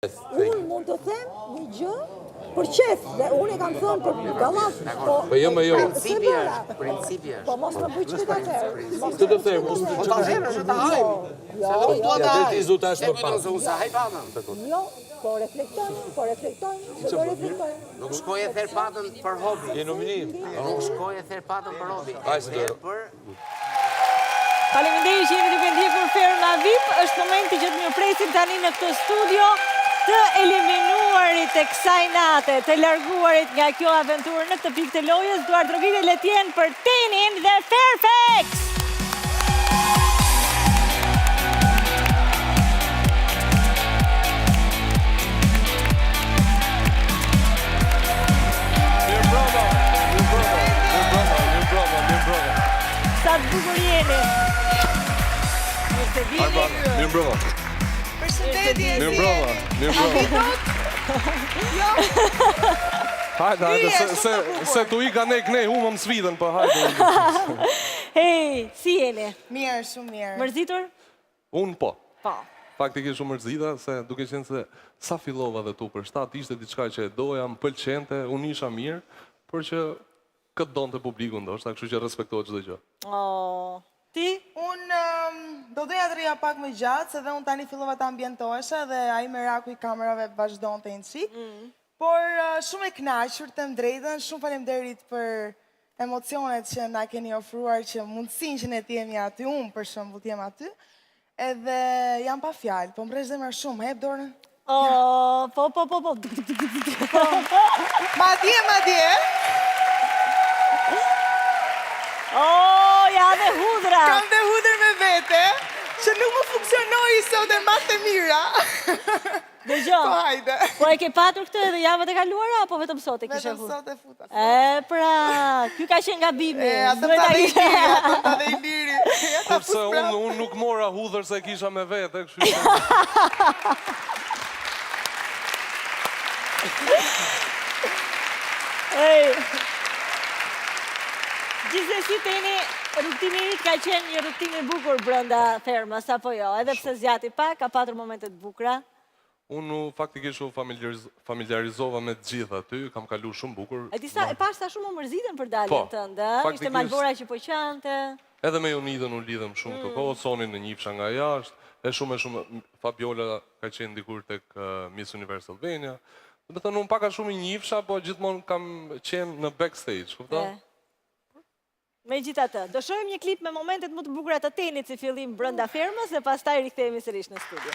Unë mund të them një gjë për qef, dhe unë e kam thënë për gallat, po jo. Principi është. Po mos më bëj çka të tërë. Të të them, mos të Po ta herë është ta hajmë. Se do të ta ti hajmë. zot tash më pas. Sa haj panën. Jo, po reflektojmë, Nuk shkoj e therë patën për hobi. Je nominim. Nuk shkoj e therë patën për hobi. Faleminderit që jeni duke ndjekur Ferma VIP. Është momenti që të mirëpresim tani në këtë studio të eliminuarit e kësaj nate, të larguarit nga kjo aventurë në këtë pikë të lojës, Duart Rogrit e Letjen për Tenin dhe Fairfax. Sa të bukur jeni. Mirë se vini. Mirëmbrëma. Përshëndetje. Mirëmbrëma. Hajde, se tu i ka ne kënej, humëm svidën, po hajde. Hej, si jeni? Mirë, shumë mirë. Mërzitur? Unë po. Po. Faktikisht shumë mërzita, se duke qenë se sa fillova dhe tu për shtat, ishte diçka që e doja, më pëlqente, unë isha mirë, por që këtë donë të publiku ndoshta, kështu që respektohet çdo gjë. Ti? Unë do doja të rria pak më gjatë, se dhe unë tani fillova të ambientohesha dhe ai me raku i kamerave vazhdonte një çik. Por shumë e kënaqur, të them drejtën, shumë faleminderit për emocionet që na keni ofruar, që mundësinë që ne të jemi aty, unë për shembull të jem aty. Edhe jam pa fjalë, po mbresh zemra shumë, hep dorën. Po. Madje. Ja dhe hudra. Kam dhe hudër me vete, që nuk më funksionoi sot e matë mira. Dëgjoj. Po hajde. Po e ke patur këtë edhe javët e kaluara apo vetëm sot e kishe Vetëm hudër? sot e futa. Pra, ky ka qenë gabimi. Atë pa dhe i liri. Kurse unë nuk mora hudhër se kisha me vete, kështu që... Gjithsesi Teni, rrugtimi i ka qenë një rrugtim i bukur brenda fermës, apo jo? Edhe pse zgjati pak, ka patur momente të bukura. Unë faktikisht u familjarizova me të gjithë aty, kam kalu shumë bukur. E disa e pas sa shumë më mërzitën për daljen tënde, ishte Malbora që po qante. Edhe me Jonidën u lidhem shumë të kohë, Sonin në njifsha nga jashtë, e shumë, Fabiola ka qenë dikur tek Miss Universe Albania. Dhe të thënë, unë paka shumë i njifsha, po gjithmonë kam qenë në backstage, kupta? Megjithatë, do shohim një klip me momentet më të bukura të Tenit si fillim brenda fermës dhe pastaj rikthehemi sërish në studio.